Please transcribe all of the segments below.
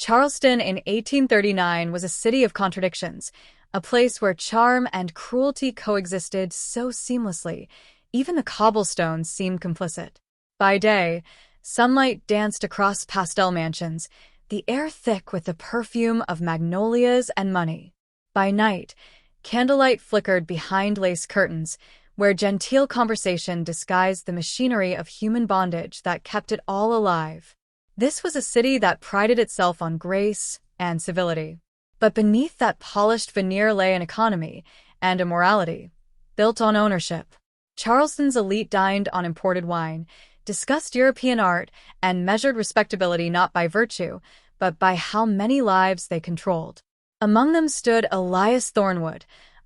Charleston in 1839 was a city of contradictions, a place where charm and cruelty coexisted so seamlessly, even the cobblestones seemed complicit. By day, sunlight danced across pastel mansions, the air thick with the perfume of magnolias and money. By night, candlelight flickered behind lace curtains, where genteel conversation disguised the machinery of human bondage that kept it all alive. This was a city that prided itself on grace and civility. But beneath that polished veneer lay an economy and a morality built on ownership. Charleston's elite dined on imported wine, discussed European art, and measured respectability not by virtue, but by how many lives they controlled. Among them stood Adelaide Thornwood,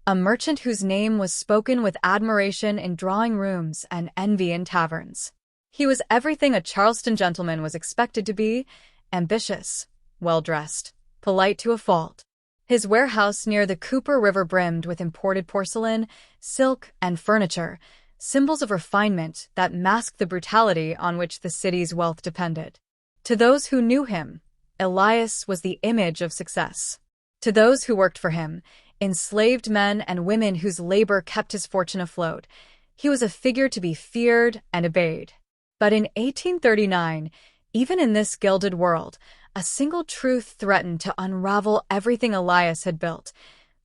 a merchant whose name was spoken with admiration in drawing rooms and envy in taverns. He was everything a Charleston gentleman was expected to be: ambitious, well-dressed, polite to a fault. His warehouse near the Cooper River brimmed with imported porcelain, silk, and furniture, symbols of refinement that masked the brutality on which the city's wealth depended. To those who knew him, Elias was the image of success. To those who worked for him, enslaved men and women whose labor kept his fortune afloat, he was a figure to be feared and obeyed. But in 1839, even in this gilded world, a single truth threatened to unravel everything Elias had built: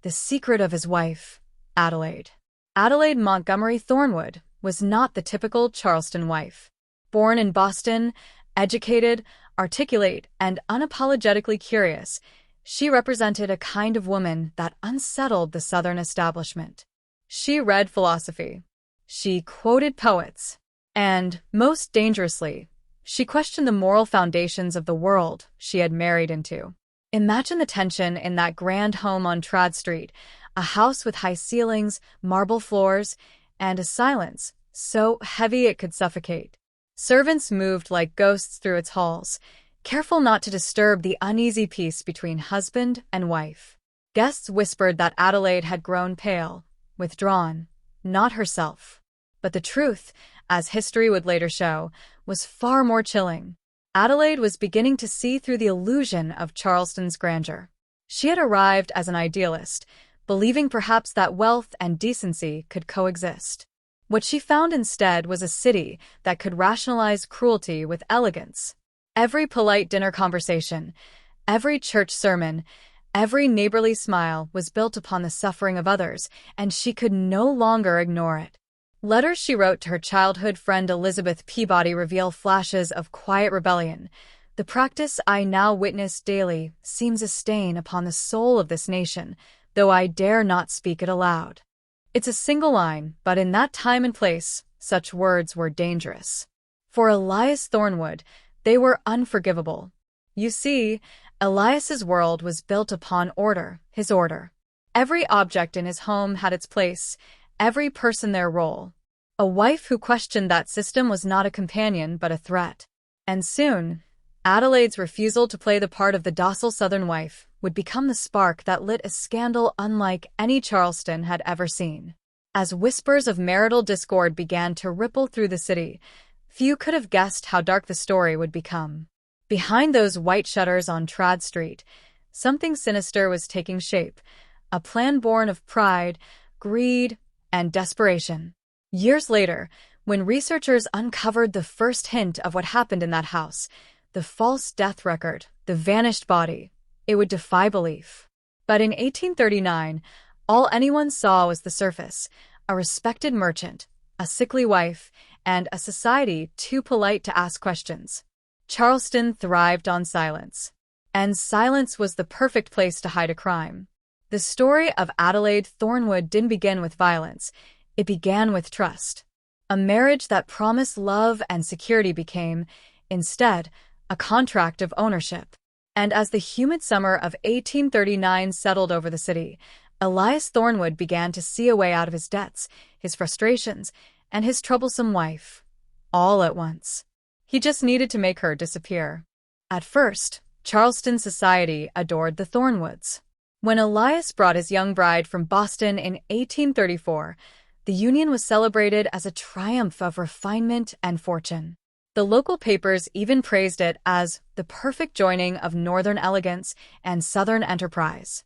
the secret of his wife, Adelaide. Adelaide Montgomery Thornwood was not the typical Charleston wife. Born in Boston, educated, articulate, and unapologetically curious, she represented a kind of woman that unsettled the Southern establishment. She read philosophy. She quoted poets. And, most dangerously, she questioned the moral foundations of the world she had married into. Imagine the tension in that grand home on Trad Street, a house with high ceilings, marble floors, and a silence so heavy it could suffocate. Servants moved like ghosts through its halls, careful not to disturb the uneasy peace between husband and wife. Guests whispered that Adelaide had grown pale, withdrawn, not herself. But the truth, as history would later show, was far more chilling. Adelaide was beginning to see through the illusion of Charleston's grandeur. She had arrived as an idealist, believing perhaps that wealth and decency could coexist. What she found instead was a city that could rationalize cruelty with elegance. Every polite dinner conversation, every church sermon, every neighborly smile was built upon the suffering of others, and she could no longer ignore it. Letters she wrote to her childhood friend Elizabeth Peabody reveal flashes of quiet rebellion. The practice I now witness daily seems a stain upon the soul of this nation, though I dare not speak it aloud. It's a single line, but in that time and place, such words were dangerous. For Elias Thornwood, they were unforgivable. You see, Elias's world was built upon order, his order. Every object in his home had its place, every person their role. A wife who questioned that system was not a companion but a threat. And soon, Adelaide's refusal to play the part of the docile Southern wife would become the spark that lit a scandal unlike any Charleston had ever seen. As whispers of marital discord began to ripple through the city, few could have guessed how dark the story would become. Behind those white shutters on Trad Street, something sinister was taking shape, a plan born of pride, greed, and desperation. Years later, when researchers uncovered the first hint of what happened in that house, the false death record, the vanished body, it would defy belief. But in 1839, all anyone saw was the surface: a respected merchant, a sickly wife, and a society too polite to ask questions. Charleston thrived on silence. And silence was the perfect place to hide a crime. The story of Adelaide Thornwood didn't begin with violence. It began with trust. A marriage that promised love and security became, instead, a contract of ownership. And as the humid summer of 1839 settled over the city, Elias Thornwood began to see a way out of his debts, his frustrations, and his troublesome wife, all at once. He just needed to make her disappear. At first, Charleston society adored the Thornwoods. When Elias brought his young bride from Boston in 1834, the union was celebrated as a triumph of refinement and fortune. The local papers even praised it as the perfect joining of northern elegance and southern enterprise.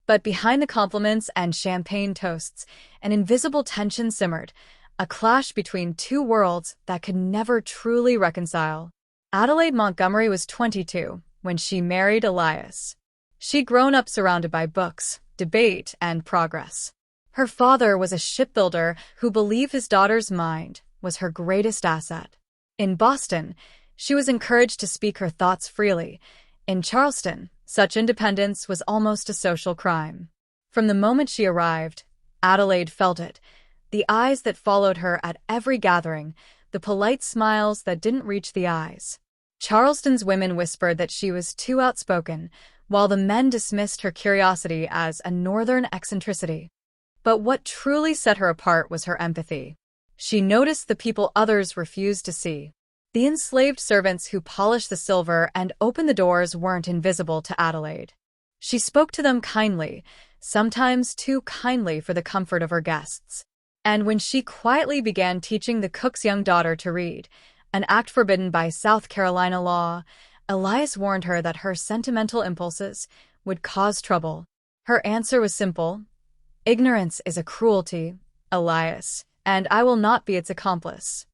But behind the compliments and champagne toasts, an invisible tension simmered, a clash between two worlds that could never truly reconcile. Adelaide Montgomery was 22 when she married Elias. She'd grown up surrounded by books, debate, and progress. Her father was a shipbuilder who believed his daughter's mind was her greatest asset. In Boston, she was encouraged to speak her thoughts freely. In Charleston, such independence was almost a social crime. From the moment she arrived, Adelaide felt it. The eyes that followed her at every gathering, the polite smiles that didn't reach the eyes. Charleston's women whispered that she was too outspoken, while the men dismissed her curiosity as a northern eccentricity. But what truly set her apart was her empathy. She noticed the people others refused to see. The enslaved servants who polished the silver and opened the doors weren't invisible to Adelaide. She spoke to them kindly, sometimes too kindly for the comfort of her guests. And when she quietly began teaching the cook's young daughter to read, an act forbidden by South Carolina law, Elias warned her that her sentimental impulses would cause trouble. Her answer was simple: "Ignorance is a cruelty, Elias, and I will not be its accomplice."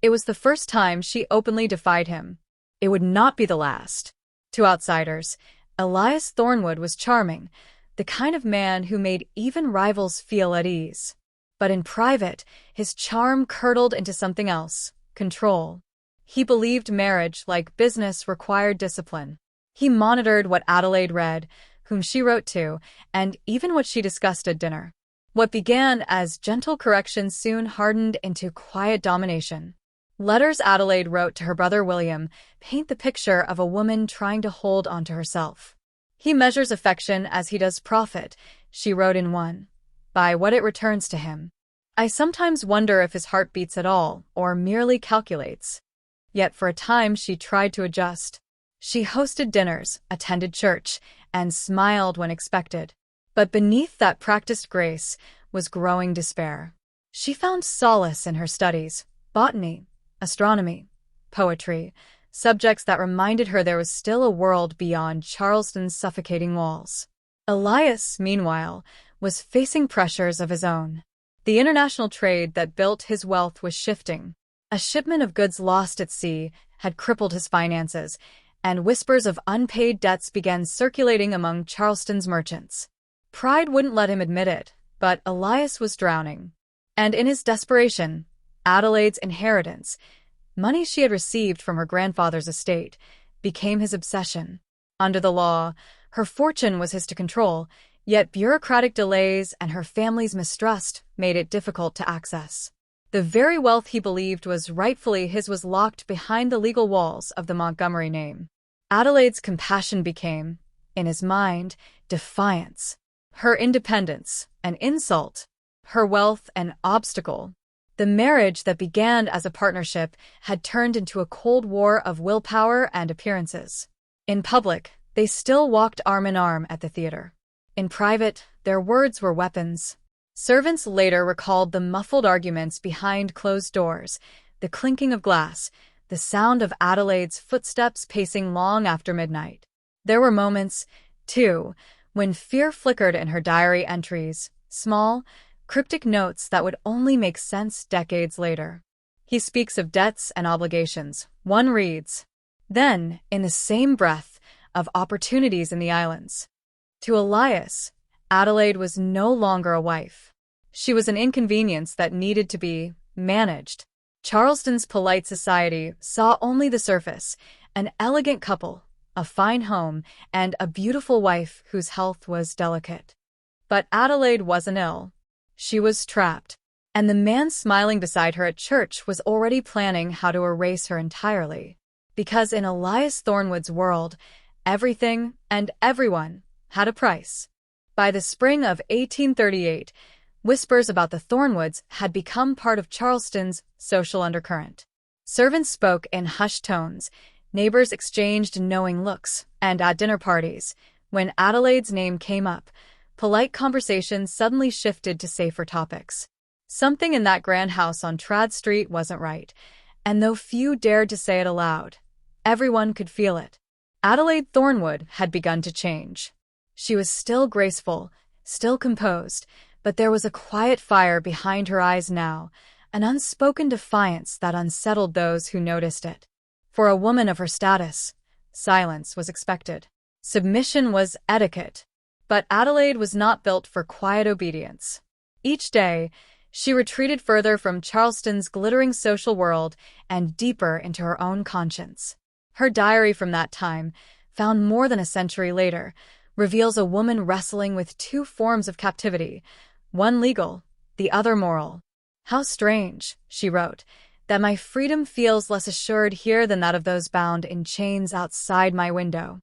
It was the first time she openly defied him. It would not be the last. To outsiders, Elias Thornwood was charming, the kind of man who made even rivals feel at ease. But in private, his charm curdled into something else: control. He believed marriage, like business, required discipline. He monitored what Adelaide read, whom she wrote to, and even what she discussed at dinner. What began as gentle correction soon hardened into quiet domination. Letters Adelaide wrote to her brother William paint the picture of a woman trying to hold on to herself. "He measures affection as he does profit," she wrote in one, "by what it returns to him. I sometimes wonder if his heart beats at all, or merely calculates." Yet for a time she tried to adjust. She hosted dinners, attended church, and smiled when expected. But beneath that practiced grace was growing despair. She found solace in her studies: botany, astronomy, poetry, subjects that reminded her there was still a world beyond Charleston's suffocating walls. Elias, meanwhile, was facing pressures of his own. The international trade that built his wealth was shifting. A shipment of goods lost at sea had crippled his finances, and whispers of unpaid debts began circulating among Charleston's merchants. Pride wouldn't let him admit it, but Elias was drowning. And in his desperation, Adelaide's inheritance, money she had received from her grandfather's estate, became his obsession. Under the law, her fortune was his to control, yet bureaucratic delays and her family's mistrust made it difficult to access. The very wealth he believed was rightfully his was locked behind the legal walls of the Montgomery name. Adelaide's compassion became, in his mind, defiance. Her independence, an insult. Her wealth, an obstacle. The marriage that began as a partnership had turned into a cold war of willpower and appearances. In public, they still walked arm in arm at the theater. In private, their words were weapons. Servants later recalled the muffled arguments behind closed doors, the clinking of glass, the sound of Adelaide's footsteps pacing long after midnight. There were moments, too, when fear flickered in her diary entries, small, cryptic notes that would only make sense decades later. He speaks of debts and obligations. One reads, then, in the same breath, of opportunities in the islands. To Elias, Adelaide was no longer a wife. She was an inconvenience that needed to be managed. Charleston's polite society saw only the surface: an elegant couple, a fine home, and a beautiful wife whose health was delicate. But Adelaide wasn't ill. She was trapped. And the man smiling beside her at church was already planning how to erase her entirely. Because in Elias Thornwood's world, everything and everyone had a price. By the spring of 1838, whispers about the Thornwoods had become part of Charleston's social undercurrent. Servants spoke in hushed tones, neighbors exchanged knowing looks, and at dinner parties, when Adelaide's name came up, polite conversation suddenly shifted to safer topics. Something in that grand house on Trad Street wasn't right, And though few dared to say it aloud, everyone could feel it. Adelaide Thornwood had begun to change. She was still graceful, still composed, but there was a quiet fire behind her eyes now, an unspoken defiance that unsettled those who noticed it. For a woman of her status, silence was expected. Submission was etiquette. But Adelaide was not built for quiet obedience. Each day, she retreated further from Charleston's glittering social world and deeper into her own conscience. Her diary from that time, found more than a century later, reveals a woman wrestling with two forms of captivity, one legal, the other moral. "How strange," she wrote, "that my freedom feels less assured here than that of those bound in chains outside my window."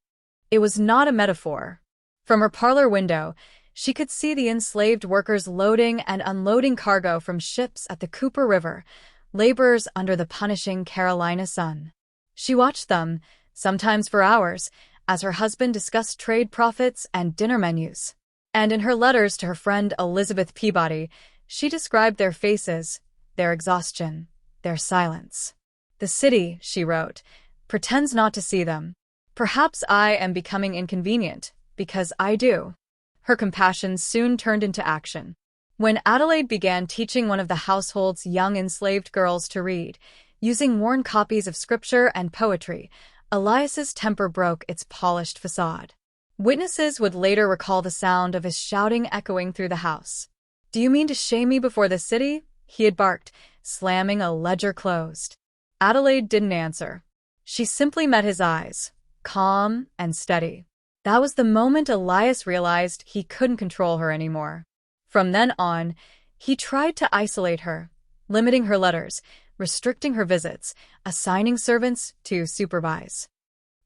It was not a metaphor. From her parlor window, she could see the enslaved workers loading and unloading cargo from ships at the Cooper River, laborers under the punishing Carolina sun. She watched them, sometimes for hours, as her husband discussed trade profits and dinner menus. And in her letters to her friend Elizabeth Peabody, she described their faces, their exhaustion, their silence. "The city," she wrote, "pretends not to see them. Perhaps I am becoming inconvenient, because I do." Her compassion soon turned into action. When Adelaide began teaching one of the household's young enslaved girls to read, using worn copies of scripture and poetry, Elias's temper broke its polished facade. Witnesses would later recall the sound of his shouting echoing through the house. "Do you mean to shame me before the city?" he had barked, slamming a ledger closed. Adelaide didn't answer. She simply met his eyes, calm and steady. That was the moment Elias realized he couldn't control her anymore. From then on, he tried to isolate her, limiting her letters, restricting her visits, assigning servants to supervise.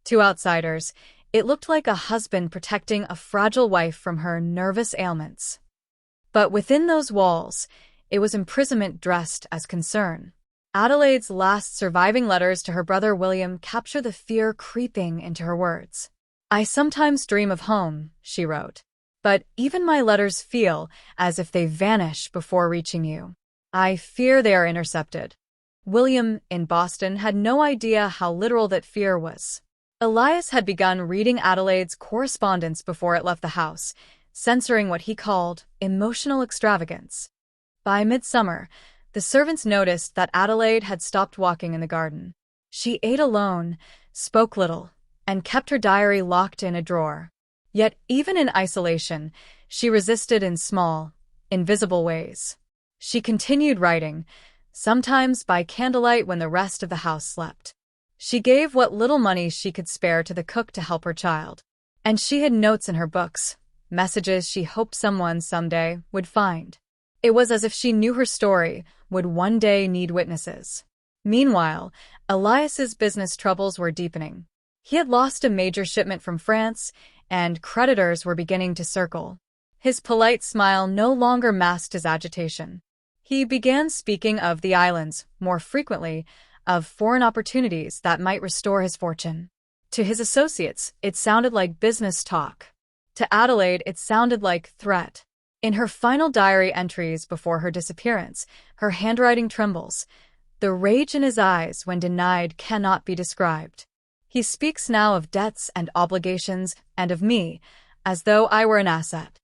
To outsiders, it looked like a husband protecting a fragile wife from her nervous ailments. But within those walls, it was imprisonment dressed as concern. Adelaide's last surviving letters to her brother William capture the fear creeping into her words. "I sometimes dream of home," she wrote, "but even my letters feel as if they vanish before reaching you. I fear they are intercepted." William, in Boston, had no idea how literal that fear was. Elias had begun reading Adelaide's correspondence before it left the house, censoring what he called emotional extravagance. By midsummer, the servants noticed that Adelaide had stopped walking in the garden. She ate alone, spoke little, and kept her diary locked in a drawer. Yet even in isolation, she resisted in small, invisible ways. She continued writing, sometimes by candlelight when the rest of the house slept. She gave what little money she could spare to the cook to help her child. And she had notes in her books, messages she hoped someone someday would find. It was as if she knew her story would one day need witnesses. Meanwhile, Elias's business troubles were deepening. He had lost a major shipment from France, and creditors were beginning to circle. His polite smile no longer masked his agitation. He began speaking of the islands, more frequently, of foreign opportunities that might restore his fortune. To his associates, it sounded like business talk. To Adelaide, it sounded like threat. In her final diary entries before her disappearance, her handwriting trembles. The rage in his eyes when denied cannot be described. He speaks now of debts and obligations and of me, as though I were an asset.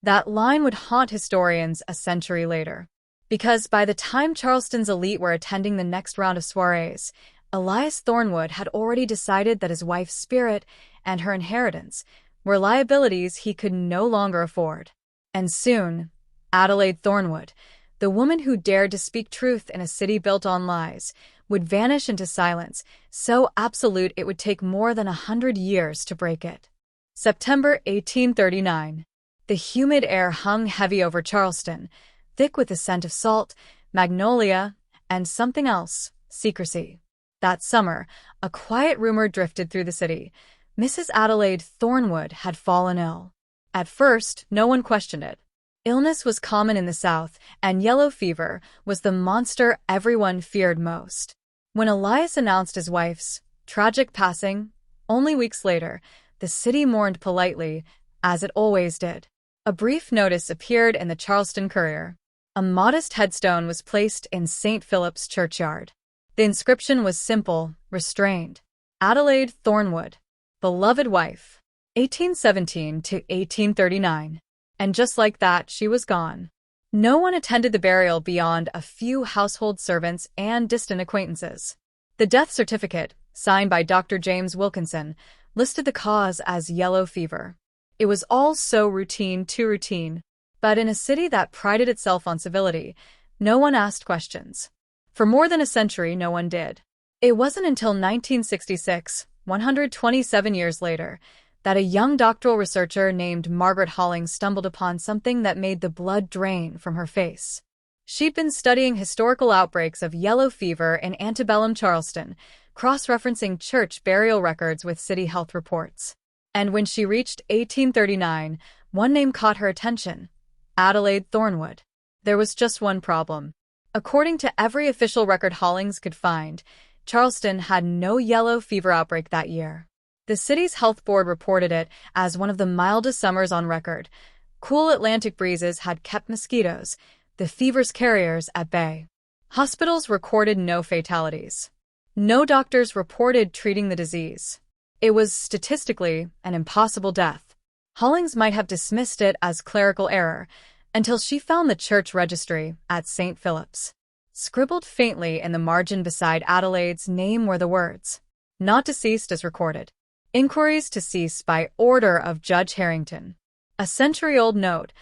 That line would haunt historians a century later. Because by the time Charleston's elite were attending the next round of soirees, Elias Thornwood had already decided that his wife's spirit and her inheritance were liabilities he could no longer afford. And soon, Adelaide Thornwood, the woman who dared to speak truth in a city built on lies, would vanish into silence, so absolute it would take more than 100 years to break it. September 1839. The humid air hung heavy over Charleston, thick with the scent of salt, magnolia, and something else, secrecy. That summer, a quiet rumor drifted through the city. Mrs. Adelaide Thornwood had fallen ill. At first, no one questioned it. Illness was common in the South, and yellow fever was the monster everyone feared most. When Elias announced his wife's tragic passing, only weeks later, the city mourned politely, as it always did. A brief notice appeared in the Charleston Courier. A modest headstone was placed in St. Philip's churchyard. The inscription was simple, restrained. Adelaide Thornwood, beloved wife, 1817 to 1839. And just like that, she was gone. No one attended the burial beyond a few household servants and distant acquaintances. The death certificate, signed by Dr. James Wilkinson, listed the cause as yellow fever. It was all so routine, too routine. But in a city that prided itself on civility, no one asked questions. For more than a century, no one did. It wasn't until 1966, 127 years later, that a young doctoral researcher named Margaret Hollings stumbled upon something that made the blood drain from her face. She'd been studying historical outbreaks of yellow fever in antebellum Charleston, cross-referencing church burial records with city health reports. And when she reached 1839, one name caught her attention: Adelaide Thornwood. There was just one problem. According to every official record Hollings could find, Charleston had no yellow fever outbreak that year. The city's health board reported it as one of the mildest summers on record. Cool Atlantic breezes had kept mosquitoes, the fever's carriers, at bay. Hospitals recorded no fatalities. No doctors reported treating the disease. It was statistically an impossible death. Hollings might have dismissed it as clerical error until she found the church registry at St. Philip's. Scribbled faintly in the margin beside Adelaide's name were the words, "Not deceased as recorded. Inquiries to cease by order of Judge Harrington." A century-old note,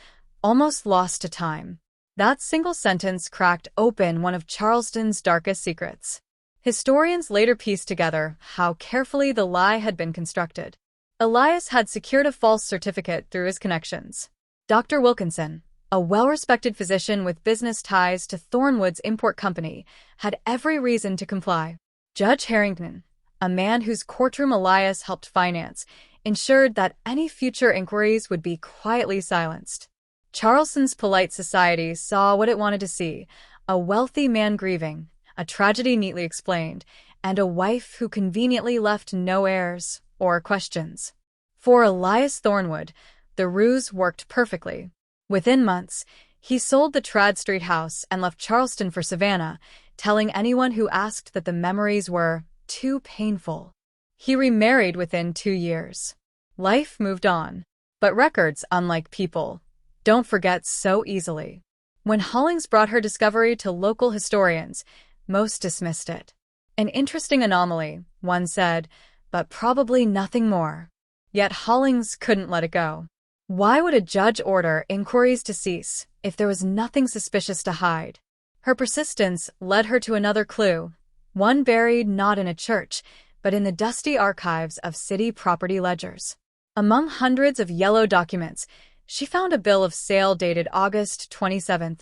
almost lost to time. That single sentence cracked open one of Charleston's darkest secrets. Historians later pieced together how carefully the lie had been constructed. Elias had secured a false certificate through his connections. Dr. Wilkinson, a well-respected physician with business ties to Thornwood's import company, had every reason to comply. Judge Harrington, a man whose courtroom Elias helped finance, ensured that any future inquiries would be quietly silenced. Charleston's polite society saw what it wanted to see: a wealthy man grieving, a tragedy neatly explained, and a wife who conveniently left no heirs or questions. For Elias Thornwood, the ruse worked perfectly. Within months, he sold the Trad Street house and left Charleston for Savannah, telling anyone who asked that the memories were too painful. He remarried within 2 years. Life moved on. But records, unlike people, don't forget so easily. When Hollings brought her discovery to local historians, most dismissed it. An interesting anomaly, one said, but probably nothing more. Yet Hollings couldn't let it go. Why would a judge order inquiries to cease if there was nothing suspicious to hide? Her persistence led her to another clue, one buried not in a church, but in the dusty archives of city property ledgers. Among hundreds of yellow documents, she found a bill of sale dated August 27,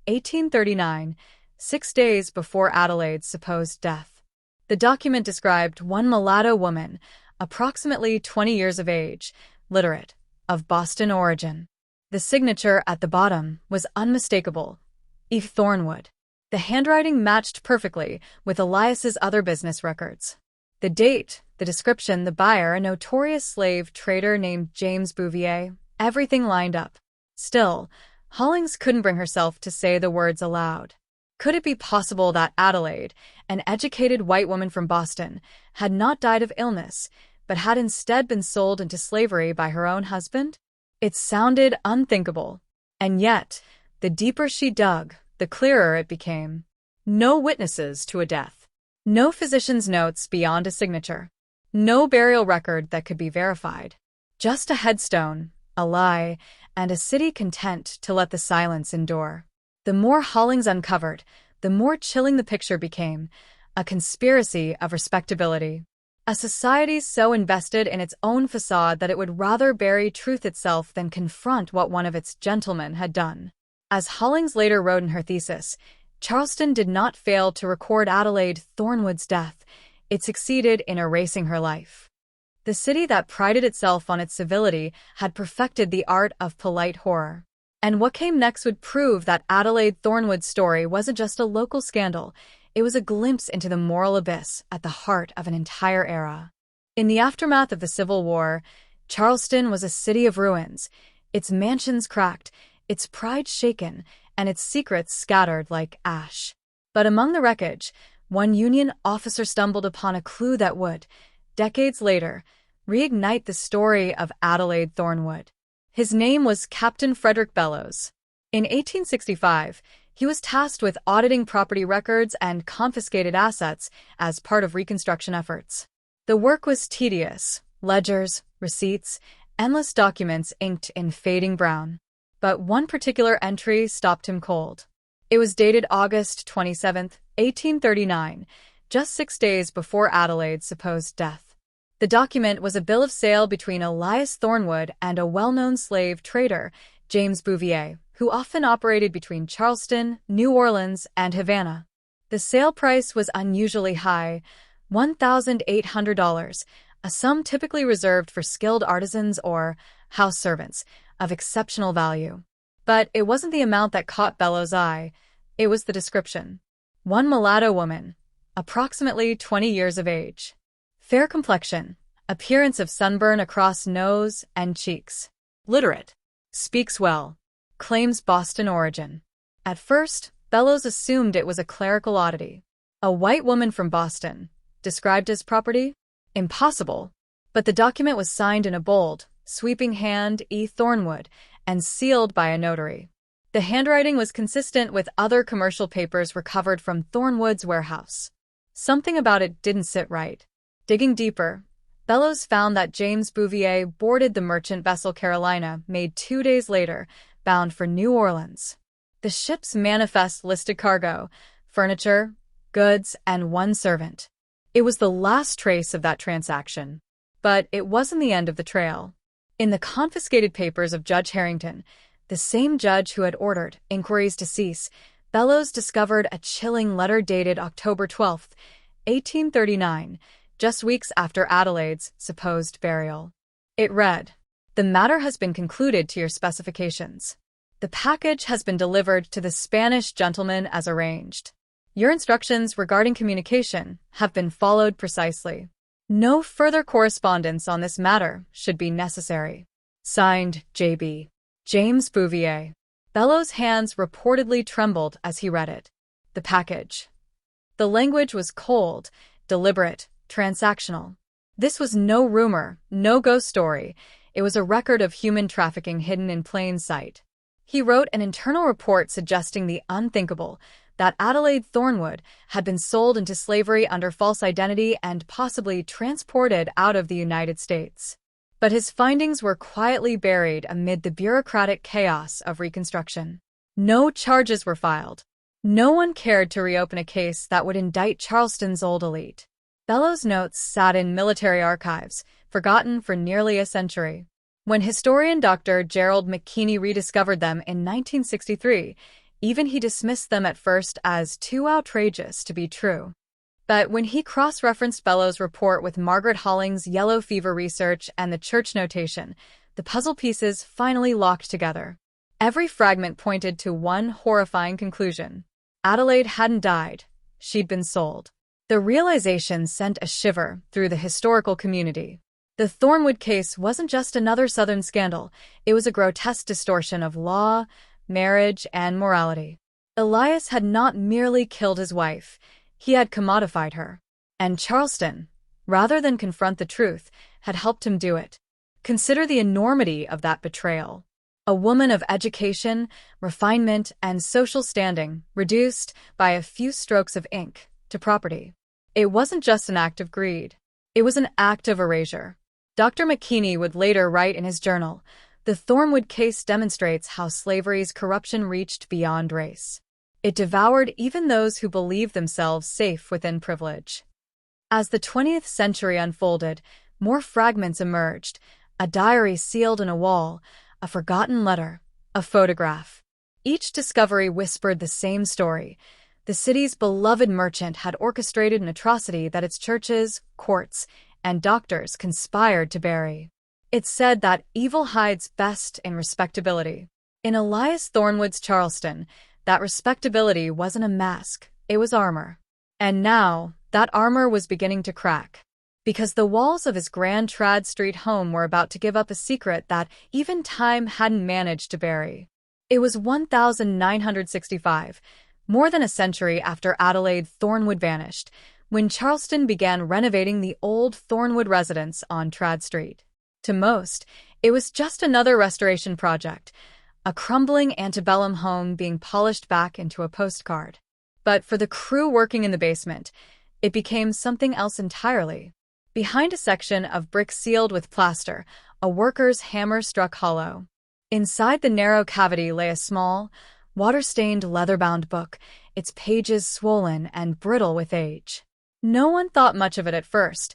1839, 6 days before Adelaide's supposed death. The document described one mulatto woman, approximately 20 years of age, literate, of Boston origin. The signature at the bottom was unmistakable: E. Thornwood. The handwriting matched perfectly with Elias's other business records. The date, the description, the buyer, a notorious slave trader named James Bouvier, everything lined up. Still, Hollings couldn't bring herself to say the words aloud. Could it be possible that Adelaide, an educated white woman from Boston, had not died of illness, but had instead been sold into slavery by her own husband? It sounded unthinkable. And yet, the deeper she dug, the clearer it became. No witnesses to a death. No physician's notes beyond a signature. No burial record that could be verified. Just a headstone, a lie, and a city content to let the silence endure. The more Hollings uncovered, the more chilling the picture became: a conspiracy of respectability. A society so invested in its own facade that it would rather bury truth itself than confront what one of its gentlemen had done. As Hollings later wrote in her thesis, Charleston did not fail to record Adelaide Thornwood's death. It succeeded in erasing her life. The city that prided itself on its civility had perfected the art of polite horror. And what came next would prove that Adelaide Thornwood's story wasn't just a local scandal. It was a glimpse into the moral abyss at the heart of an entire era. In the aftermath of the Civil War, Charleston was a city of ruins, its mansions cracked, its pride shaken, and its secrets scattered like ash. But among the wreckage, one Union officer stumbled upon a clue that would, decades later, reignite the story of Adelaide Thornwood. His name was Captain Frederick Bellows. In 1865, he was tasked with auditing property records and confiscated assets as part of Reconstruction efforts. The work was tedious: ledgers, receipts, endless documents inked in fading brown. But one particular entry stopped him cold. It was dated August 27, 1839, just 6 days before Adelaide's supposed death. The document was a bill of sale between Elias Thornwood and a well-known slave trader, James Bouvier, who often operated between Charleston, New Orleans, and Havana. The sale price was unusually high, $1,800, a sum typically reserved for skilled artisans or house servants, of exceptional value. But it wasn't the amount that caught Bellows' eye, it was the description. One mulatto woman, approximately 20 years of age. Fair complexion, appearance of sunburn across nose and cheeks. Literate. Speaks well. Claims Boston origin. At first, Bellows assumed it was a clerical oddity. A white woman from Boston, described as property? Impossible. But the document was signed in a bold, sweeping hand, E. Thornwood, and sealed by a notary. The handwriting was consistent with other commercial papers recovered from Thornwood's warehouse. Something about it didn't sit right. Digging deeper, Bellows found that James Bouvier boarded the merchant vessel Carolina, made 2 days later, bound for New Orleans. The ship's manifest listed cargo, furniture, goods, and one servant. It was the last trace of that transaction. But it wasn't the end of the trail. In the confiscated papers of Judge Harrington, the same judge who had ordered inquiries to cease, Bellows discovered a chilling letter dated October 12, 1839, just weeks after Adelaide's supposed burial. It read, "The matter has been concluded to your specifications. The package has been delivered to the Spanish gentleman as arranged. Your instructions regarding communication have been followed precisely. No further correspondence on this matter should be necessary. Signed, J.B. James Bouvier." Bellows' hands reportedly trembled as he read it. The package. The language was cold, deliberate, transactional. This was no rumor, no ghost story. It was a record of human trafficking hidden in plain sight. He wrote an internal report suggesting the unthinkable, that Adelaide Thornwood had been sold into slavery under false identity and possibly transported out of the United States. But his findings were quietly buried amid the bureaucratic chaos of Reconstruction. No charges were filed. No one cared to reopen a case that would indict Charleston's old elite. Bellows' notes sat in military archives, forgotten for nearly a century. When historian Dr. Gerald McKinney rediscovered them in 1963, even he dismissed them at first as too outrageous to be true. But when he cross-referenced Bellows' report with Margaret Holling's yellow fever research and the church notation, the puzzle pieces finally locked together. Every fragment pointed to one horrifying conclusion. Adelaide hadn't died. She'd been sold. The realization sent a shiver through the historical community. The Thornwood case wasn't just another Southern scandal. It was a grotesque distortion of law, marriage, and morality. Elias had not merely killed his wife. He had commodified her. And Charleston, rather than confront the truth, had helped him do it. Consider the enormity of that betrayal. A woman of education, refinement, and social standing, reduced, by a few strokes of ink, to property. It wasn't just an act of greed. It was an act of erasure. Dr. McKinney would later write in his journal, "The Thornwood case demonstrates how slavery's corruption reached beyond race. It devoured even those who believed themselves safe within privilege." As the 20th century unfolded, more fragments emerged: a diary sealed in a wall, a forgotten letter, a photograph. Each discovery whispered the same story. The city's beloved merchant had orchestrated an atrocity that its churches, courts, and doctors conspired to bury. It said that evil hides best in respectability. In Elias Thornwood's Charleston, that respectability wasn't a mask, it was armor. And now, that armor was beginning to crack. Because the walls of his Grand Trad Street home were about to give up a secret that even time hadn't managed to bury. It was 1965. more than a century after Adelaide Thornwood vanished, when Charleston began renovating the old Thornwood residence on Trad Street. To most, it was just another restoration project, a crumbling antebellum home being polished back into a postcard. But for the crew working in the basement, it became something else entirely. Behind a section of brick sealed with plaster, a worker's hammer struck hollow. Inside the narrow cavity lay a small, water-stained leather-bound book, its pages swollen and brittle with age. No one thought much of it at first,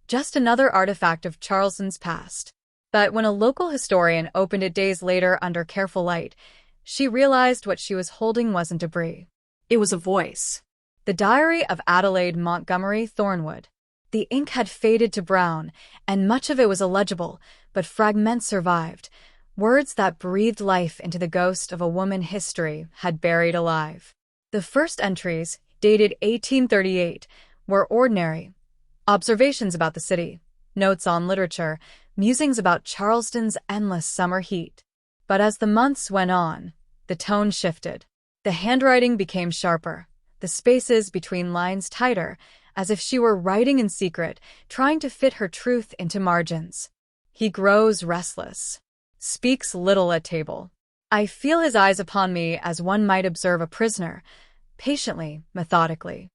just another artifact of Charleston's past. But when a local historian opened it days later under careful light, she realized what she was holding wasn't debris. It was a voice. The diary of Adelaide Montgomery Thornwood. The ink had faded to brown, and much of it was illegible, but fragments survived, words that breathed life into the ghost of a woman history had buried alive. The first entries, dated 1838, were ordinary. Observations about the city, notes on literature, musings about Charleston's endless summer heat. But as the months went on, the tone shifted. The handwriting became sharper, the spaces between lines tighter, as if she were writing in secret, trying to fit her truth into margins. He grows restless, speaks little at table. I feel his eyes upon me as one might observe a prisoner, patiently, methodically.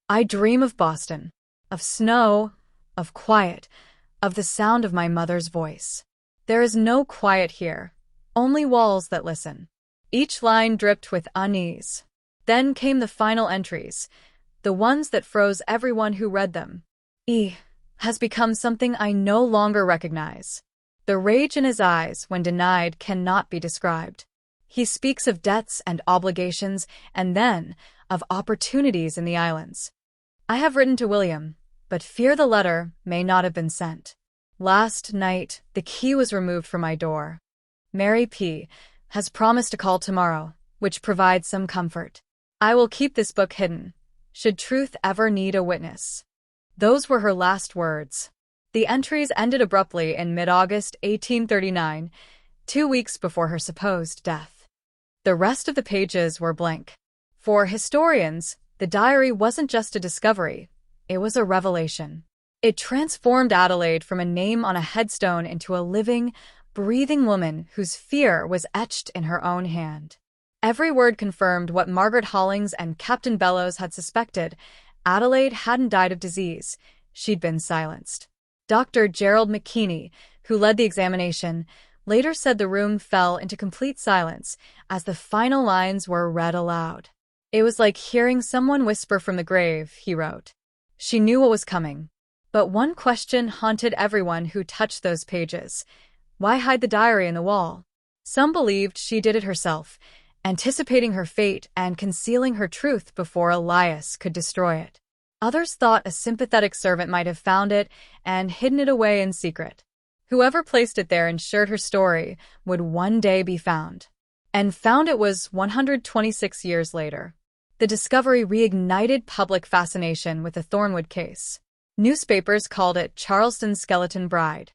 I dream of Boston, of snow, of quiet, of the sound of my mother's voice. There is no quiet here, only walls that listen. Each line dripped with unease. Then came the final entries, the ones that froze everyone who read them. E has become something I no longer recognize. The rage in his eyes when denied cannot be described. He speaks of debts and obligations, and then of opportunities in the islands. I have written to William, but fear the letter may not have been sent. Last night, the key was removed from my door. Mary P. has promised to call tomorrow, which provides some comfort. I will keep this book hidden, should truth ever need a witness. Those were her last words. The entries ended abruptly in mid-August 1839, 2 weeks before her supposed death. The rest of the pages were blank. For historians, the diary wasn't just a discovery, it was a revelation. It transformed Adelaide from a name on a headstone into a living, breathing woman whose fear was etched in her own hand. Every word confirmed what Margaret Hollings and Captain Bellows had suspected. Adelaide hadn't died of disease, she'd been silenced. Dr. Gerald McKinney, who led the examination, later said the room fell into complete silence as the final lines were read aloud. It was like hearing someone whisper from the grave, he wrote. She knew what was coming. But one question haunted everyone who touched those pages. Why hide the diary in the wall? Some believed she did it herself, anticipating her fate and concealing her truth before Elias could destroy it. Others thought a sympathetic servant might have found it and hidden it away in secret. Whoever placed it there ensured her story would one day be found. And found it was 126 years later. The discovery reignited public fascination with the Thornwood case. Newspapers called it Charleston's Skeleton Bride.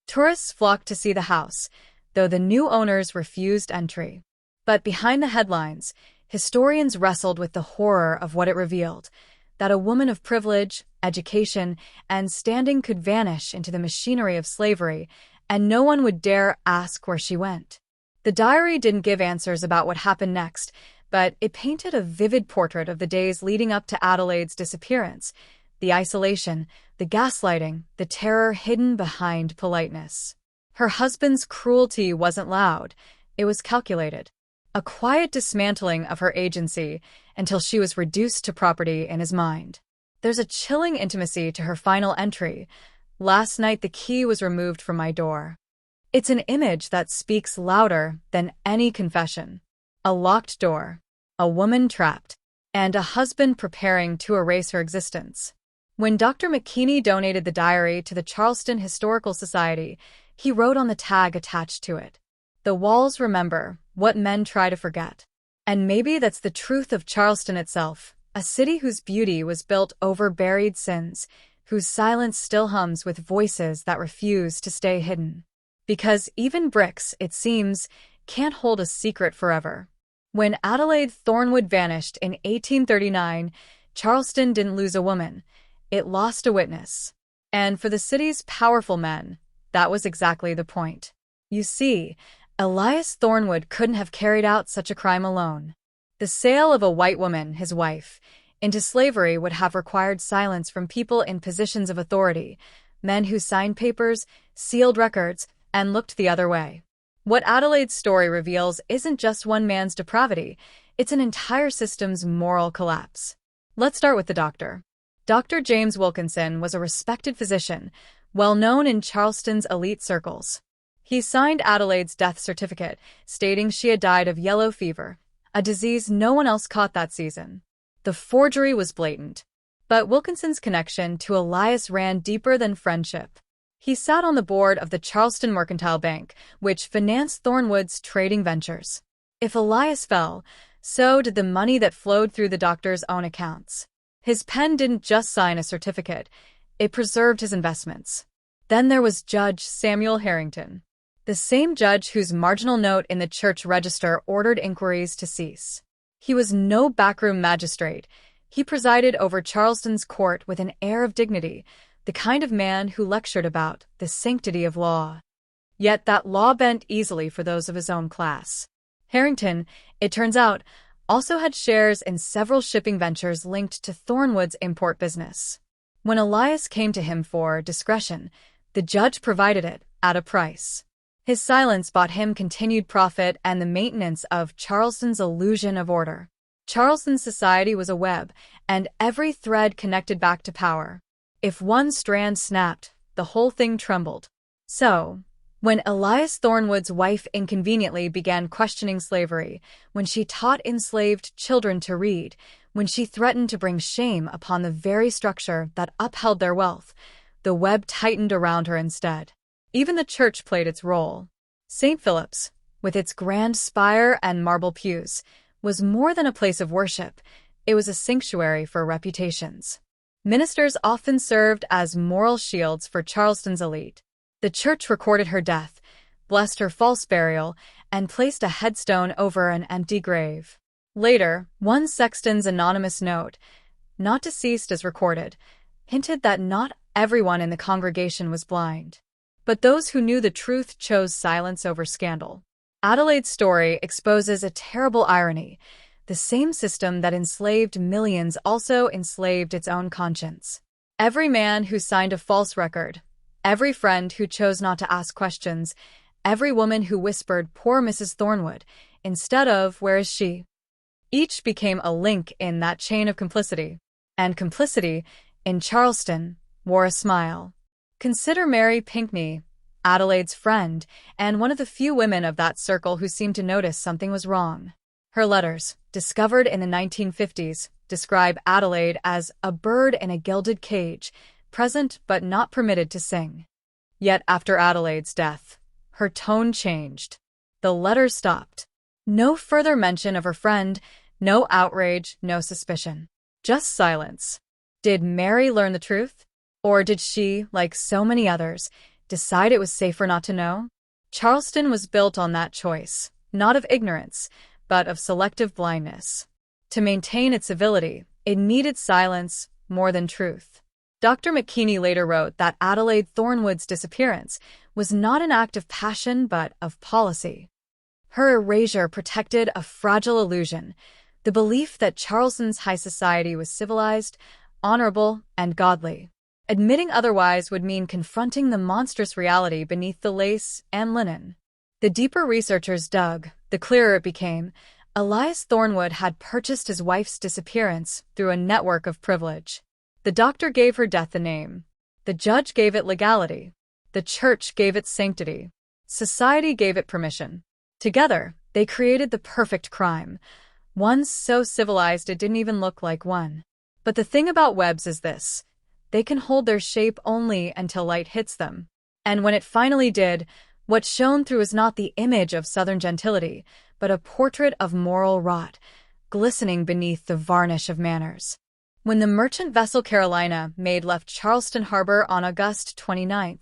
Tourists flocked to see the house, though the new owners refused entry. But behind the headlines, historians wrestled with the horror of what it revealed, that a woman of privilege, education, and standing could vanish into the machinery of slavery, and no one would dare ask where she went. The diary didn't give answers about what happened next, but it painted a vivid portrait of the days leading up to Adelaide's disappearance, the isolation, the gaslighting, the terror hidden behind politeness. Her husband's cruelty wasn't loud, it was calculated. A quiet dismantling of her agency until she was reduced to property in his mind. There's a chilling intimacy to her final entry. Last night the key was removed from my door. It's an image that speaks louder than any confession. A locked door, a woman trapped, and a husband preparing to erase her existence. When Dr. McKinney donated the diary to the Charleston Historical Society, he wrote on the tag attached to it, "The walls remember what men try to forget." And maybe that's the truth of Charleston itself, a city whose beauty was built over buried sins, whose silence still hums with voices that refuse to stay hidden. Because even bricks, it seems, can't hold a secret forever. When Adelaide Thornwood vanished in 1839, Charleston didn't lose a woman. It lost a witness. And for the city's powerful men, that was exactly the point. You see, Elias Thornwood couldn't have carried out such a crime alone. The sale of a white woman, his wife, into slavery would have required silence from people in positions of authority, men who signed papers, sealed records, and looked the other way. What Adelaide's story reveals isn't just one man's depravity, it's an entire system's moral collapse. Let's start with the doctor. Dr. James Wilkinson was a respected physician, well known in Charleston's elite circles. He signed Adelaide's death certificate, stating she had died of yellow fever, a disease no one else caught that season. The forgery was blatant. But Wilkinson's connection to Elias ran deeper than friendship. He sat on the board of the Charleston Mercantile Bank, which financed Thornwood's trading ventures. If Elias fell, so did the money that flowed through the doctor's own accounts. His pen didn't just sign a certificate, it preserved his investments. Then there was Judge Samuel Harrington, the same judge whose marginal note in the church register ordered inquiries to cease. He was no backroom magistrate. He presided over Charleston's court with an air of dignity, the kind of man who lectured about the sanctity of law. Yet that law bent easily for those of his own class. Harrington, it turns out, also had shares in several shipping ventures linked to Thornwood's import business. When Elias came to him for discretion, the judge provided it at a price. His silence bought him continued profit and the maintenance of Charleston's illusion of order. Charleston's society was a web, and every thread connected back to power. If one strand snapped, the whole thing trembled. So, when Elias Thornwood's wife inconveniently began questioning slavery, when she taught enslaved children to read, when she threatened to bring shame upon the very structure that upheld their wealth, the web tightened around her instead. Even the church played its role. St. Philip's, with its grand spire and marble pews, was more than a place of worship, it was a sanctuary for reputations. Ministers often served as moral shields for Charleston's elite. The church recorded her death, blessed her false burial, and placed a headstone over an empty grave. Later, one sexton's anonymous note, not deceased as recorded, hinted that not everyone in the congregation was blind. But those who knew the truth chose silence over scandal. Adelaide's story exposes a terrible irony. The same system that enslaved millions also enslaved its own conscience. Every man who signed a false record, every friend who chose not to ask questions, every woman who whispered, "Poor Mrs. Thornwood," instead of, "Where is she?" Each became a link in that chain of complicity. And complicity, in Charleston, wore a smile. Consider Mary Pinckney, Adelaide's friend, and one of the few women of that circle who seemed to notice something was wrong. Her letters, discovered in the 1950s, describe Adelaide as a bird in a gilded cage, present but not permitted to sing. Yet after Adelaide's death, her tone changed. The letters stopped. No further mention of her friend, no outrage, no suspicion. Just silence. Did Mary learn the truth? Or did she, like so many others, decide it was safer not to know? Charleston was built on that choice, not of ignorance, but of selective blindness. To maintain its civility, it needed silence more than truth. Dr. McKinney later wrote that Adelaide Thornwood's disappearance was not an act of passion but of policy. Her erasure protected a fragile illusion, the belief that Charleston's high society was civilized, honorable, and godly. Admitting otherwise would mean confronting the monstrous reality beneath the lace and linen. The deeper researchers dug, the clearer it became. Elias Thornwood had purchased his wife's disappearance through a network of privilege. The doctor gave her death a name. The judge gave it legality. The church gave it sanctity. Society gave it permission. Together, they created the perfect crime, one so civilized it didn't even look like one. But the thing about webs is this. They can hold their shape only until light hits them. And when it finally did, what shone through was not the image of Southern gentility, but a portrait of moral rot, glistening beneath the varnish of manners. When the merchant vessel Carolina Maid left Charleston Harbor on August 29,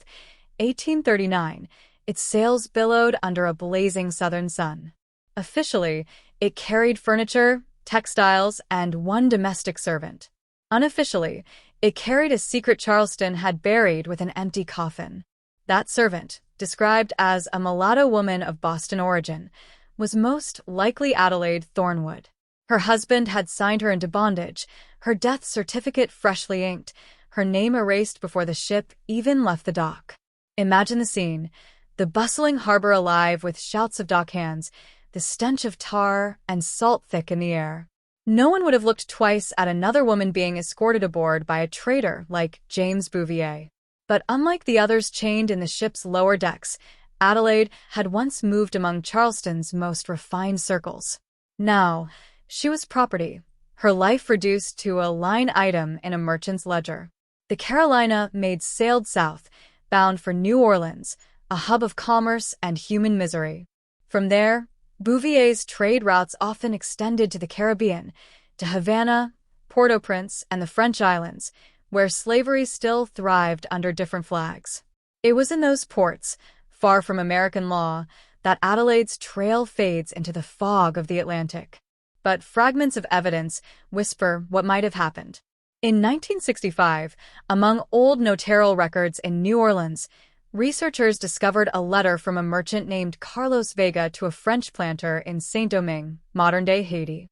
1839, its sails billowed under a blazing southern sun. Officially, It carried furniture, textiles, and one domestic servant. Unofficially, it carried a secret Charleston had buried with an empty coffin. That servant, described as a mulatto woman of Boston origin, was most likely Adelaide Thornwood. Her husband had signed her into bondage, her death certificate freshly inked, her name erased before the ship even left the dock. Imagine the scene, the bustling harbor alive with shouts of dockhands, the stench of tar and salt thick in the air. No one would have looked twice at another woman being escorted aboard by a traitor like James Bouvier. But unlike the others chained in the ship's lower decks, Adelaide had once moved among Charleston's most refined circles. Now, she was property, her life reduced to a line item in a merchant's ledger. The Carolina Maid sailed south, bound for New Orleans, a hub of commerce and human misery. From there, Bouvier's trade routes often extended to the Caribbean, to Havana, Port-au-Prince, and the French islands, where slavery still thrived under different flags. It was in those ports, far from American law, that Adelaide's trail fades into the fog of the Atlantic. But fragments of evidence whisper what might have happened. In 1965, among old notarial records in New Orleans, researchers discovered a letter from a merchant named Carlos Vega to a French planter in Saint-Domingue, modern-day Haiti.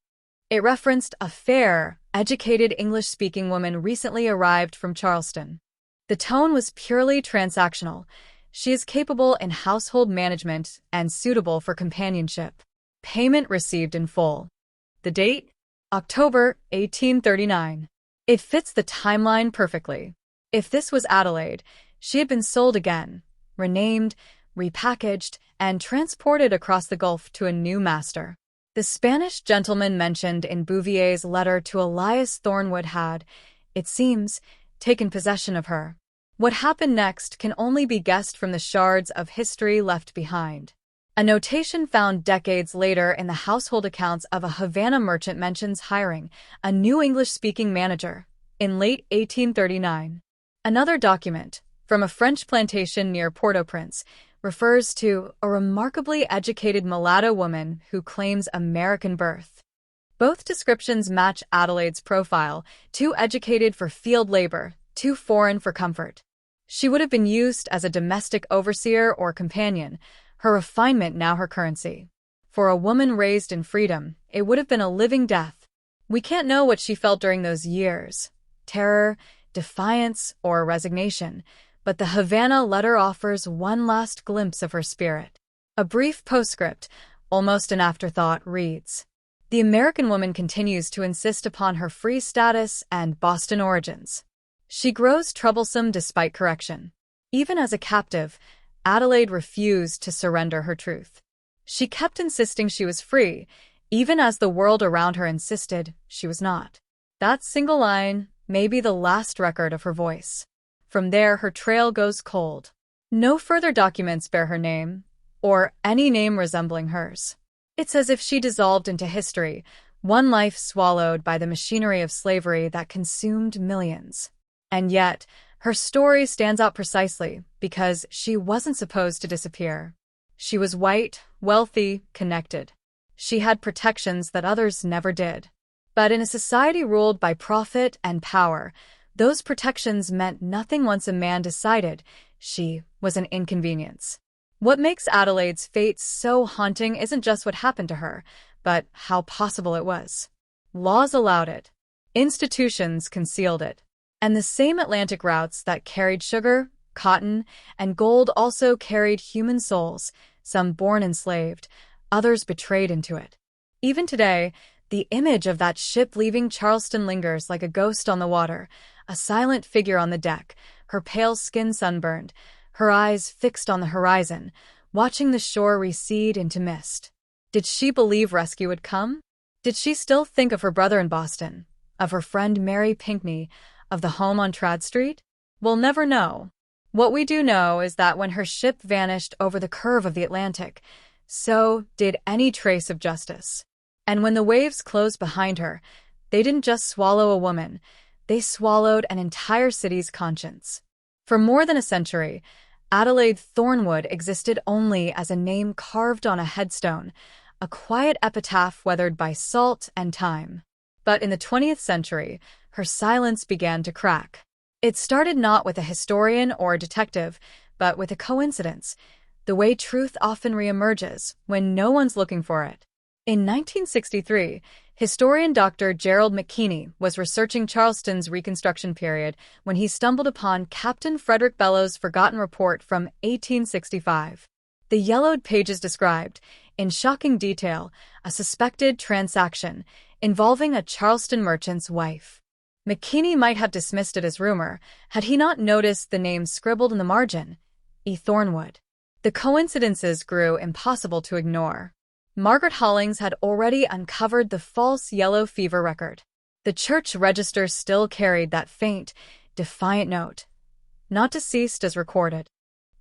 It referenced a fair, educated English-speaking woman recently arrived from Charleston. The tone was purely transactional. She is capable in household management and suitable for companionship. Payment received in full. The date? October 1839. It fits the timeline perfectly. If this was Adelaide, she had been sold again, renamed, repackaged, and transported across the Gulf to a new master. The Spanish gentleman mentioned in Bouvier's letter to Elias Thornwood had, it seems, taken possession of her. What happened next can only be guessed from the shards of history left behind. A notation found decades later in the household accounts of a Havana merchant mentions hiring a new English-speaking manager in late 1839. Another document, from a French plantation near Port-au-Prince, refers to a remarkably educated mulatto woman who claims American birth. Both descriptions match Adelaide's profile, too educated for field labor, too foreign for comfort. She would have been used as a domestic overseer or companion, her refinement now her currency. For a woman raised in freedom, it would have been a living death. We can't know what she felt during those years, terror, defiance, or resignation, but the Havana letter offers one last glimpse of her spirit. A brief postscript, almost an afterthought, reads, "The American woman continues to insist upon her free status and Boston origins. She grows troublesome despite correction. Even as a captive, Adelaide refused to surrender her truth. She kept insisting she was free, even as the world around her insisted she was not." That single line may be the last record of her voice. From there, her trail goes cold. No further documents bear her name, or any name resembling hers. It's as if she dissolved into history, one life swallowed by the machinery of slavery that consumed millions. And yet, her story stands out precisely because she wasn't supposed to disappear. She was white, wealthy, connected. She had protections that others never did. But in a society ruled by profit and power, those protections meant nothing once a man decided she was an inconvenience. What makes Adelaide's fate so haunting isn't just what happened to her, but how possible it was. Laws allowed it. Institutions concealed it. And the same Atlantic routes that carried sugar, cotton, and gold also carried human souls, some born enslaved, others betrayed into it. Even today, the image of that ship leaving Charleston lingers like a ghost on the water, a silent figure on the deck, her pale skin sunburned, her eyes fixed on the horizon, watching the shore recede into mist. Did she believe rescue would come? Did she still think of her brother in Boston, of her friend Mary Pinckney, of the home on Trad Street? We'll never know. What we do know is that when her ship vanished over the curve of the Atlantic, so did any trace of justice. And when the waves closed behind her, they didn't just swallow a woman, they swallowed an entire city's conscience. For more than a century, Adelaide Thornwood existed only as a name carved on a headstone, a quiet epitaph weathered by salt and time. But in the 20th century, her silence began to crack. It started not with a historian or a detective, but with a coincidence, the way truth often reemerges when no one's looking for it. In 1963, historian Dr. Gerald McKinney was researching Charleston's Reconstruction period when he stumbled upon Captain Frederick Bellow's forgotten report from 1865. The yellowed pages described, in shocking detail, a suspected transaction involving a Charleston merchant's wife. McKinney might have dismissed it as rumor had he not noticed the name scribbled in the margin, E. Thornwood. The coincidences grew impossible to ignore. Margaret Hollings had already uncovered the false yellow fever record. The church register still carried that faint, defiant note, not deceased as recorded.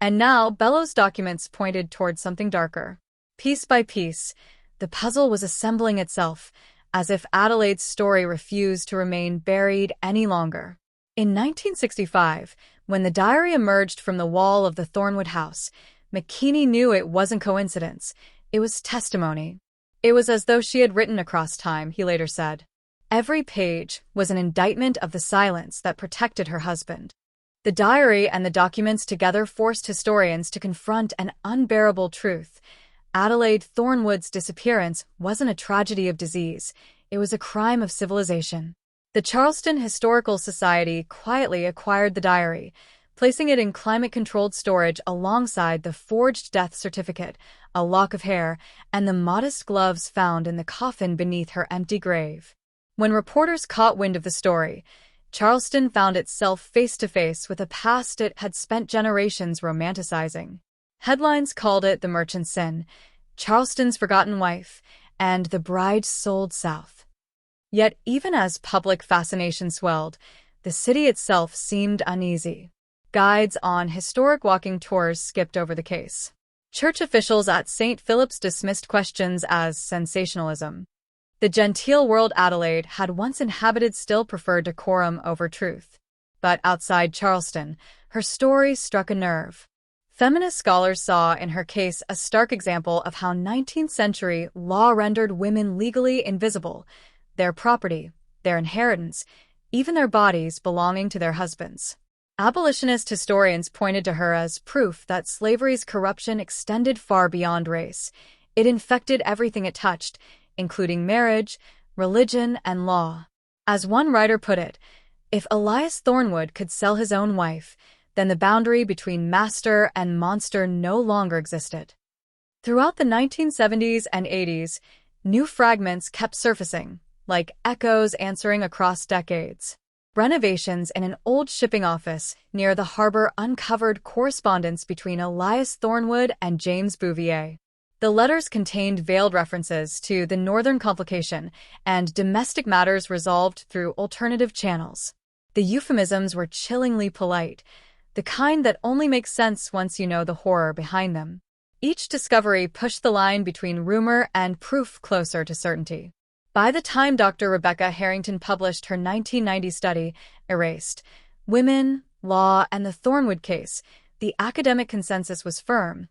And now Bellow's documents pointed toward something darker. Piece by piece, the puzzle was assembling itself, as if Adelaide's story refused to remain buried any longer. In 1965, when the diary emerged from the wall of the Thornwood house, McKinney knew it wasn't coincidence. It was testimony. It was as though she had written across time, he later said. Every page was an indictment of the silence that protected her husband. The diary and the documents together forced historians to confront an unbearable truth. Adelaide Thornwood's disappearance wasn't a tragedy of disease. It was a crime of civilization. The Charleston Historical Society quietly acquired the diary, placing it in climate-controlled storage alongside the forged death certificate, a lock of hair, and the modest gloves found in the coffin beneath her empty grave. When reporters caught wind of the story, Charleston found itself face-to-face with a past it had spent generations romanticizing. Headlines called it the merchant's sin, Charleston's forgotten wife, and the bride sold south. Yet even as public fascination swelled, the city itself seemed uneasy. Guides on historic walking tours skipped over the case. Church officials at St. Philip's dismissed questions as sensationalism. The genteel world Adelaide had once inhabited still preferred decorum over truth. But outside Charleston, her story struck a nerve. Feminist scholars saw in her case a stark example of how 19th-century law rendered women legally invisible, their property, their inheritance, even their bodies belonging to their husbands. Abolitionist historians pointed to her as proof that slavery's corruption extended far beyond race. It infected everything it touched, including marriage, religion, and law. As one writer put it, if Elias Thornwood could sell his own wife, then the boundary between master and monster no longer existed. Throughout the 1970s and 80s, new fragments kept surfacing, like echoes answering across decades. Renovations in an old shipping office near the harbor uncovered correspondence between Elias Thornwood and James Bouvier. The letters contained veiled references to the Northern Complication and domestic matters resolved through alternative channels. The euphemisms were chillingly polite, the kind that only makes sense once you know the horror behind them. Each discovery pushed the line between rumor and proof closer to certainty. By the time Dr. Rebecca Harrington published her 1990 study, Erased: Women, Law, and the Thornwood Case, the academic consensus was firm.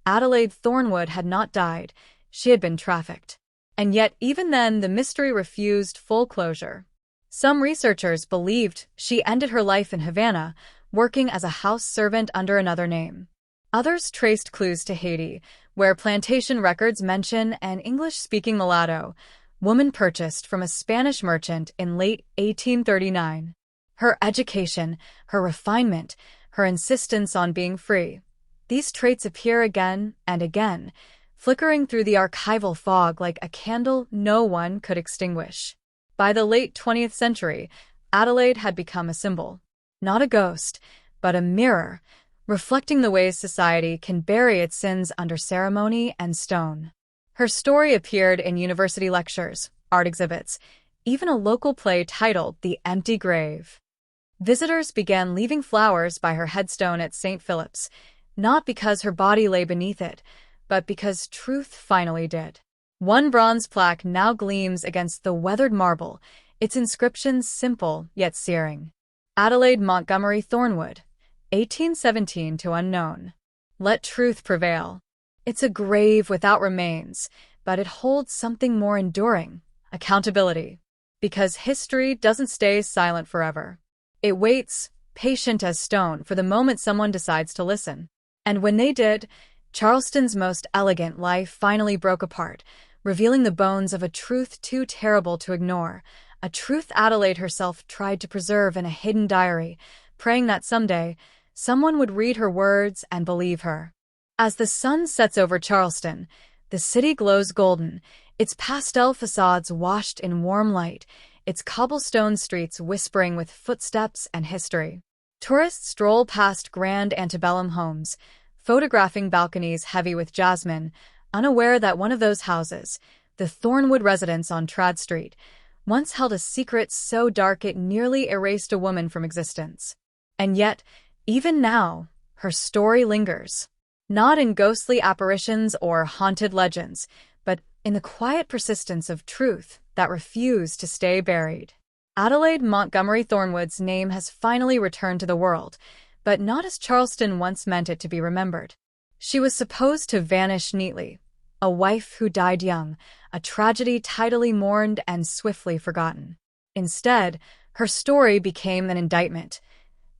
Adelaide Thornwood had not died, she had been trafficked. And yet even then the mystery refused full closure. Some researchers believed she ended her life in Havana, working as a house servant under another name. Others traced clues to Haiti, where plantation records mention an English-speaking mulatto, woman purchased from a Spanish merchant in late 1839. Her education, her refinement, her insistence on being free. These traits appear again and again, flickering through the archival fog like a candle no one could extinguish. By the late 20th century, Adelaide had become a symbol. Not a ghost, but a mirror, reflecting the ways society can bury its sins under ceremony and stone. Her story appeared in university lectures, art exhibits, even a local play titled The Empty Grave. Visitors began leaving flowers by her headstone at St. Philip's, not because her body lay beneath it, but because truth finally did. One bronze plaque now gleams against the weathered marble, its inscription simple yet searing. Adelaide Montgomery Thornwood, 1817 to unknown. Let truth prevail. It's a grave without remains, but it holds something more enduring: accountability. Because history doesn't stay silent forever. It waits, patient as stone, for the moment someone decides to listen. And when they did, Charleston's most elegant life finally broke apart, revealing the bones of a truth too terrible to ignore, a truth Adelaide herself tried to preserve in a hidden diary, praying that someday someone would read her words and believe her. As the sun sets over Charleston, the city glows golden, its pastel facades washed in warm light, its cobblestone streets whispering with footsteps and history. Tourists stroll past grand antebellum homes, photographing balconies heavy with jasmine, unaware that one of those houses, the Thornwood residence on Trad Street, once held a secret so dark it nearly erased a woman from existence. And yet, even now, her story lingers. Not in ghostly apparitions or haunted legends, but in the quiet persistence of truth that refused to stay buried. Adelaide Montgomery Thornwood's name has finally returned to the world, but not as Charleston once meant it to be remembered. She was supposed to vanish neatly, a wife who died young, a tragedy tidily mourned and swiftly forgotten. Instead, her story became an indictment,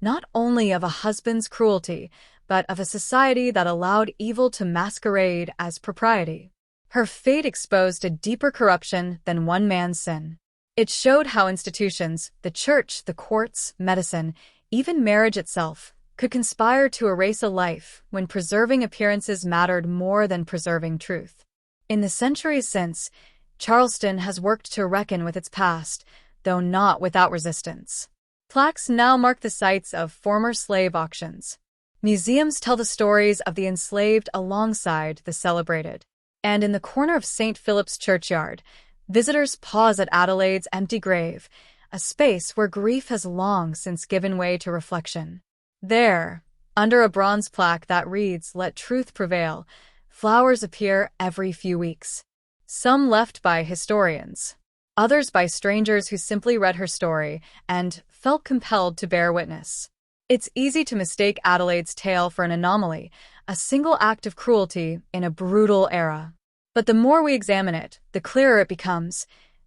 not only of a husband's cruelty, but of a society that allowed evil to masquerade as propriety. Her fate exposed a deeper corruption than one man's sin. It showed how institutions, the church, the courts, medicine, even marriage itself, could conspire to erase a life when preserving appearances mattered more than preserving truth. In the centuries since, Charleston has worked to reckon with its past, though not without resistance. Plaques now mark the sites of former slave auctions. Museums tell the stories of the enslaved alongside the celebrated. And in the corner of St. Philip's Churchyard, visitors pause at Adelaide's empty grave, a space where grief has long since given way to reflection. There, under a bronze plaque that reads, "Let Truth Prevail," flowers appear every few weeks. Some left by historians, others by strangers who simply read her story and felt compelled to bear witness. It's easy to mistake Adelaide's tale for an anomaly, a single act of cruelty in a brutal era. But the more we examine it, the clearer it becomes.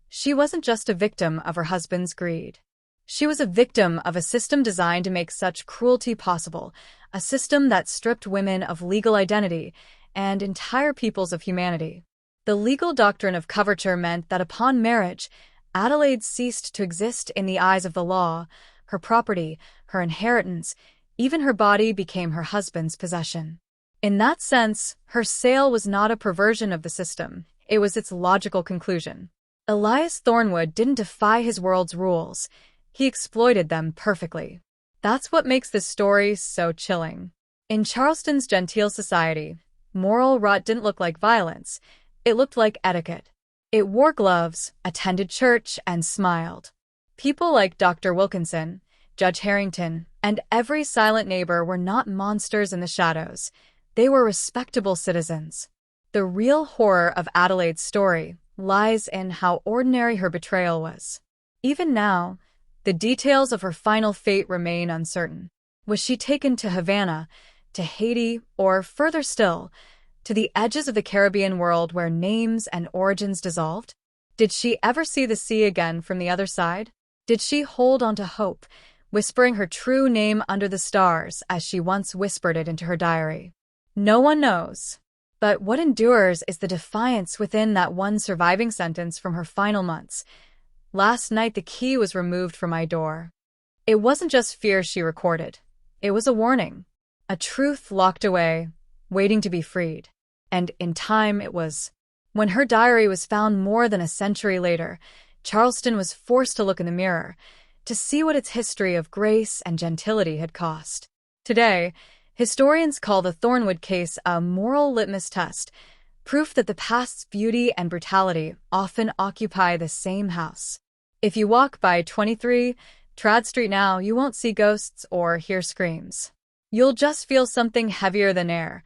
She wasn't just a victim of her husband's greed. She was a victim of a system designed to make such cruelty possible, a system that stripped women of legal identity and entire peoples of humanity. The legal doctrine of coverture meant that upon marriage, Adelaide ceased to exist in the eyes of the law. Her property, her inheritance, even her body became her husband's possession. In that sense, her sale was not a perversion of the system, it was its logical conclusion. Elias Thornwood didn't defy his world's rules, he exploited them perfectly. That's what makes this story so chilling. In Charleston's genteel society, moral rot didn't look like violence, it looked like etiquette. It wore gloves, attended church, and smiled. People like Dr. Wilkinson, Judge Harrington, and every silent neighbor were not monsters in the shadows. They were respectable citizens. The real horror of Adelaide's story lies in how ordinary her betrayal was. Even now, the details of her final fate remain uncertain. Was she taken to Havana, to Haiti, or further still, to the edges of the Caribbean world where names and origins dissolved? Did she ever see the sea again from the other side? Did she hold on to hope, whispering her true name under the stars as she once whispered it into her diary? No one knows. But what endures is the defiance within that one surviving sentence from her final months. "Last night the key was removed from my door." It wasn't just fear she recorded. It was a warning. A truth locked away, waiting to be freed. And in time it was. When her diary was found more than a century later, Charleston was forced to look in the mirror, to see what its history of grace and gentility had cost. Today, historians call the Thornwood case a moral litmus test, proof that the past's beauty and brutality often occupy the same house. If you walk by 23 Trad Street now, you won't see ghosts or hear screams. You'll just feel something heavier than air,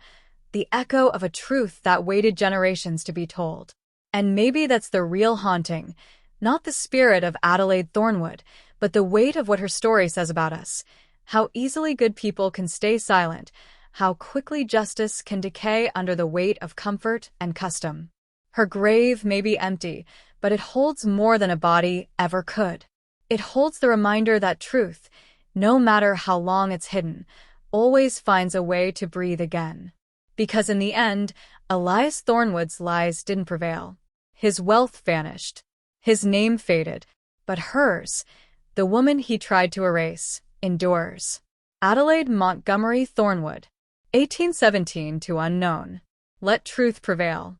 the echo of a truth that waited generations to be told. And maybe that's the real haunting, not the spirit of Adelaide Thornwood, but the weight of what her story says about us. How easily good people can stay silent, how quickly justice can decay under the weight of comfort and custom. Her grave may be empty, but it holds more than a body ever could. It holds the reminder that truth, no matter how long it's hidden, always finds a way to breathe again. Because in the end, Elias Thornwood's lies didn't prevail. His wealth vanished. His name faded. But hers, the woman he tried to erase, endures. Adelaide Montgomery Thornwood, 1817 to unknown. Let truth prevail.